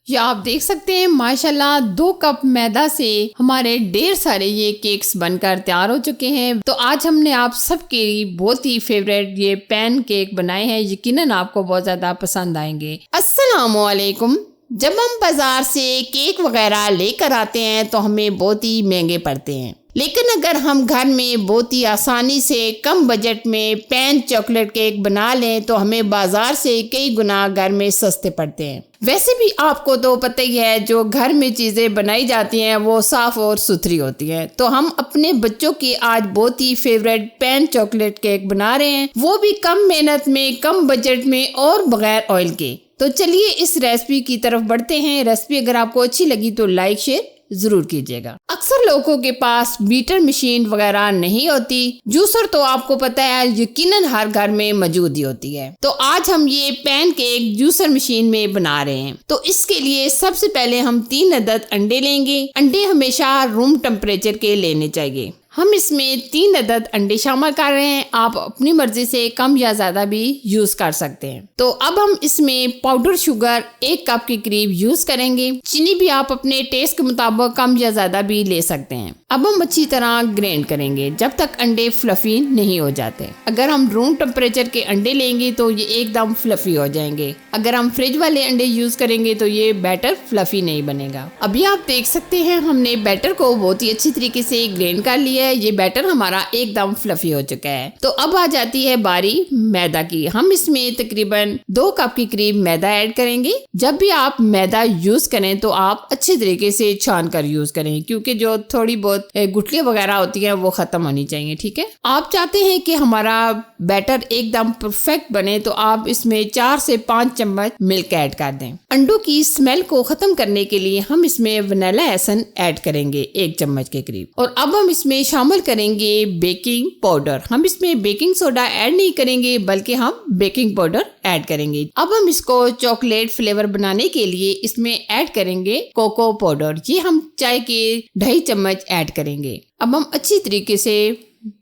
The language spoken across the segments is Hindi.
ये आप देख सकते हैं माशाल्लाह 2 कप मैदा से हमारे ढेर सारे ये केक्स बनकर तैयार हो चुके हैं। तो आज हमने आप सबके बहुत ही फेवरेट ये पैन केक बनाए हैं, यकीनन आपको बहुत ज्यादा पसंद आएंगे। अस्सलामुअलैकुम। जब हम बाजार से केक वगैरह लेकर आते हैं तो हमें बहुत ही महंगे पड़ते हैं, लेकिन अगर हम घर में बहुत ही आसानी से कम बजट में पैन चॉकलेट केक बना लें तो हमें बाजार से कई गुना घर में सस्ते पड़ते हैं। वैसे भी आपको तो पता ही है, जो घर में चीज़ें बनाई जाती हैं वो साफ़ और सुथरी होती हैं। तो हम अपने बच्चों की आज बहुत ही फेवरेट पैन चॉकलेट केक बना रहे हैं, वो भी कम मेहनत में, कम बजट में और बगैर ऑयल के। तो चलिए इस रेसिपी की तरफ बढ़ते हैं। रेसिपी अगर आपको अच्छी लगी तो लाइक शेयर जरूर कीजिएगा। अक्सर लोगों के पास बीटर मशीन वगैरह नहीं होती, जूसर तो आपको पता है यकीनन हर घर में मौजूद ही होती है। तो आज हम ये पैन केक जूसर मशीन में बना रहे हैं। तो इसके लिए सबसे पहले हम 3 अदद अंडे लेंगे। अंडे हमेशा रूम टेम्परेचर के लेने चाहिए। हम इसमें 3 अदद अंडे शामिल कर रहे हैं। आप अपनी मर्जी से कम या ज्यादा भी यूज कर सकते हैं। तो अब हम इसमें पाउडर शुगर 1 कप के करीब यूज करेंगे। चीनी भी आप अपने टेस्ट के मुताबिक कम या ज्यादा भी ले सकते हैं। अब हम अच्छी तरह ग्राइंड करेंगे जब तक अंडे फ्लफी नहीं हो जाते। अगर हम रूम टेम्परेचर के अंडे लेंगे तो ये एकदम फ्लफी हो जाएंगे। अगर हम फ्रिज वाले अंडे यूज करेंगे तो ये बैटर फ्लफी नहीं बनेगा। अभी आप देख सकते हैं हमने बैटर को बहुत ही अच्छी तरीके से ग्राइंड कर लिया है। ये बैटर हमारा एकदम फ्लफी हो चुका है। तो अब आ जाती है बारी मैदा की। हम इसमें तकरीबन 2 कप के करीब मैदा ऐड करेंगे। जब भी आप मैदा यूज करें तो आप अच्छे तरीके से छान कर यूज करें, क्योंकि जो थोड़ी बहुत गुठलियां वगैरह होती हैं वो खत्म होनी चाहिए। ठीक है, आप चाहते हैं कि हमारा बैटर एकदम परफेक्ट बने तो आप इसमें 4 से 5 चम्मच मिल्क ऐड कर दें। अंडों की स्मेल को खत्म करने के लिए हम इसमें वनीला एसेंस ऐड करेंगे 1 चम्मच के करीब। और अब हम इसमें शामिल करेंगे बेकिंग पाउडर। हम इसमें बेकिंग सोडा ऐड नहीं करेंगे, बल्कि हम बेकिंग पाउडर ऐड करेंगे। अब हम इसको चॉकलेट फ्लेवर बनाने के लिए इसमें ऐड करेंगे कोको पाउडर। ये हम चाय के 2.5 चम्मच ऐड करेंगे। अब हम अच्छी तरीके से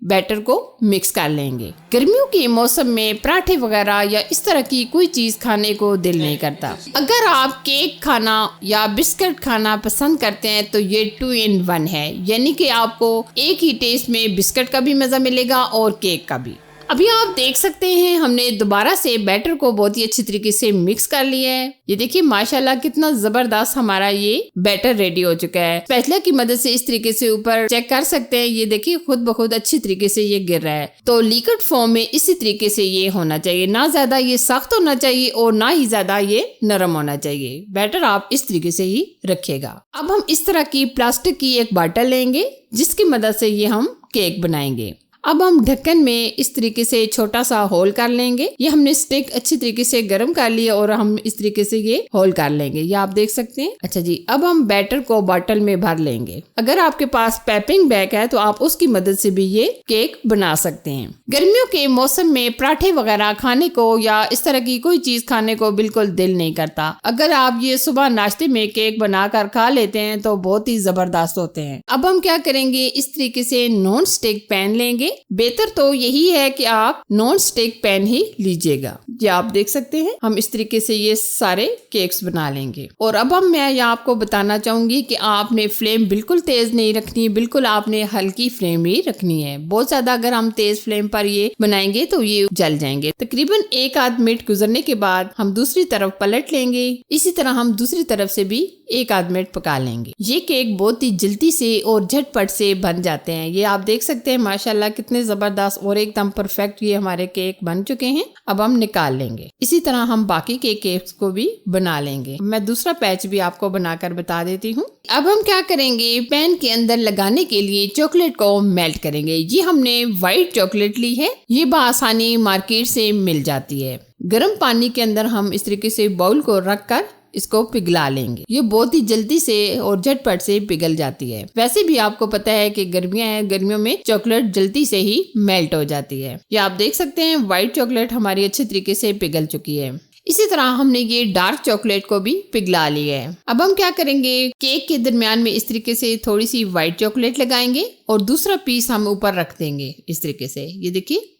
बैटर को मिक्स कर लेंगे। गर्मियों के मौसम में पराठे वगैरह या इस तरह की कोई चीज खाने को दिल नहीं करता। अगर आप केक खाना या बिस्किट खाना पसंद करते हैं तो ये 2 in 1 है, यानी कि आपको एक ही टेस्ट में बिस्किट का भी मजा मिलेगा और केक का भी। अभी आप देख सकते हैं हमने दोबारा से बैटर को बहुत ही अच्छी तरीके से मिक्स कर लिया है। ये देखिए माशाल्लाह कितना जबरदस्त हमारा ये बैटर रेडी हो चुका है। स्पैचुला की मदद से इस तरीके से ऊपर चेक कर सकते हैं। ये देखिए खुद ब खुद अच्छी तरीके से ये गिर रहा है। तो लिक्विड फॉर्म में इसी तरीके से ये होना चाहिए, ना ज्यादा ये सख्त होना चाहिए और ना ही ज्यादा ये नरम होना चाहिए। बैटर आप इस तरीके से ही रखिएगा। अब हम इस तरह की प्लास्टिक की एक बाटल लेंगे जिसकी मदद से ये हम केक बनाएंगे। अब हम ढक्कन में इस तरीके से छोटा सा होल कर लेंगे। ये हमने स्टिक अच्छी तरीके से गर्म कर लिया और हम इस तरीके से ये होल कर लेंगे। ये आप देख सकते हैं। अच्छा जी, अब हम बैटर को बॉटल में भर लेंगे। अगर आपके पास पैपिंग बैग है तो आप उसकी मदद से भी ये केक बना सकते हैं। गर्मियों के मौसम में पराठे वगैरह खाने को या इस तरह की कोई चीज खाने को बिल्कुल दिल नहीं करता। अगर आप ये सुबह नाश्ते में केक बनाकर खा लेते हैं तो बहुत ही जबरदस्त होते हैं। अब हम क्या करेंगे, इस तरीके से नॉन स्टिक पैन लेंगे। बेहतर तो यही है कि आप नॉन स्टिक पैन ही लीजिएगा। ये आप देख सकते हैं हम इस तरीके से ये सारे केक्स बना लेंगे। और अब मैं यहाँ आपको बताना चाहूंगी कि आपने फ्लेम बिल्कुल तेज नहीं रखनी, बिल्कुल आपने हल्की फ्लेम ही रखनी है। बहुत ज्यादा अगर हम तेज फ्लेम पर ये बनाएंगे तो ये जल जाएंगे। तकरीबन 1 आध मिनट गुजरने के बाद हम दूसरी तरफ पलट लेंगे। इसी तरह हम दूसरी तरफ से भी 1 आध मिनट पका लेंगे। ये केक बहुत ही जल्दी से और झटपट से बन जाते हैं। ये आप देख सकते हैं माशाल्लाह कितने जबरदस्त और एकदम परफेक्ट ये हमारे केक बन चुके हैं। अब हम निकाल लेंगे। इसी तरह हम बाकी के केक्स को भी बना लेंगे। मैं दूसरा पैच भी आपको बनाकर बता देती हूँ। अब हम क्या करेंगे, पैन के अंदर लगाने के लिए चॉकलेट को मेल्ट करेंगे। ये हमने व्हाइट चॉकलेट ली है, ये बआसानी मार्केट से मिल जाती है। गर्म पानी के अंदर हम इस तरीके से बाउल को रख कर इसको पिघला लेंगे। ये बहुत ही जल्दी से और झटपट से पिघल जाती है। वैसे भी आपको पता है कि गर्मियां हैं, गर्मियों में चॉकलेट जल्दी से ही मेल्ट हो जाती है। ये आप देख सकते हैं व्हाइट चॉकलेट हमारी अच्छे तरीके से पिघल चुकी है। इसी तरह हमने ये डार्क चॉकलेट को भी पिघला लिया है। अब हम क्या करेंगे, केक के दरमियान में इस तरीके से थोड़ी सी व्हाइट चॉकलेट लगाएंगे और दूसरा पीस हम ऊपर रख देंगे इस तरीके से। ये देखिए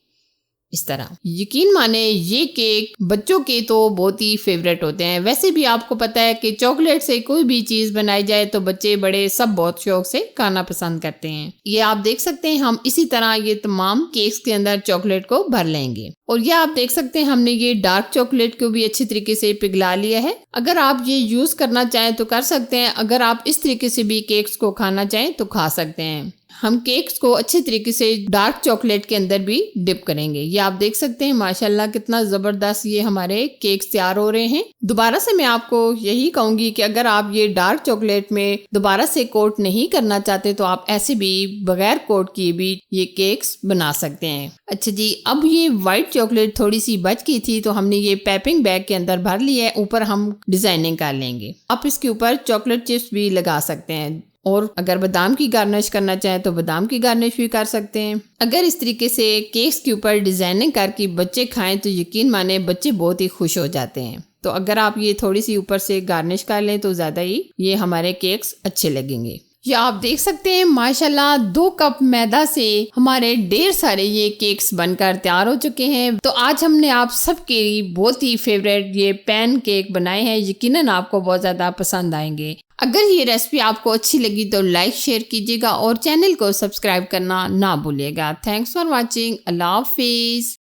इस तरह। यकीन माने ये केक बच्चों के तो बहुत ही फेवरेट होते हैं। वैसे भी आपको पता है कि चॉकलेट से कोई भी चीज बनाई जाए तो बच्चे बड़े सब बहुत शौक से खाना पसंद करते हैं। ये आप देख सकते हैं, हम इसी तरह ये तमाम केक्स के अंदर चॉकलेट को भर लेंगे। और ये आप देख सकते हैं हमने ये डार्क चॉकलेट को भी अच्छी तरीके से पिघला लिया है। अगर आप ये यूज करना चाहें तो कर सकते हैं, अगर आप इस तरीके से भी केक्स को खाना चाहें तो खा सकते हैं। हम केक्स को अच्छे तरीके से डार्क चॉकलेट के अंदर भी डिप करेंगे। ये आप देख सकते हैं माशाल्लाह कितना जबरदस्त ये हमारे केक्स तैयार हो रहे हैं। दोबारा से मैं आपको यही कहूंगी कि अगर आप ये डार्क चॉकलेट में दोबारा से कोट नहीं करना चाहते तो आप ऐसे भी बगैर कोट किए भी ये केक्स बना सकते हैं। अच्छा जी, अब ये व्हाइट चॉकलेट थोड़ी सी बच गई थी तो हमने ये पैपिंग बैग के अंदर भर लिया है। ऊपर हम डिजाइनिंग कर लेंगे। आप इसके ऊपर चॉकलेट चिप्स भी लगा सकते हैं और अगर बादाम की गार्निश करना चाहें तो बादाम की गार्निश भी कर सकते हैं। अगर इस तरीके से केक्स के ऊपर डिजाइनिंग करके बच्चे खाएं तो यकीन माने बच्चे बहुत ही खुश हो जाते हैं। तो अगर आप ये थोड़ी सी ऊपर से गार्निश कर लें तो ज़्यादा ही ये हमारे केक्स अच्छे लगेंगे। ये आप देख सकते हैं माशाल्लाह 2 कप मैदा से हमारे ढेर सारे ये केक्स बनकर तैयार हो चुके हैं। तो आज हमने आप सबके लिए बहुत ही फेवरेट ये पैन केक बनाए हैं। यकीनन आपको बहुत ज़्यादा पसंद आएंगे। अगर ये रेसिपी आपको अच्छी लगी तो लाइक शेयर कीजिएगा और चैनल को सब्सक्राइब करना ना भूलिएगा। Thanks for watching. अल्लाह हाफिज़।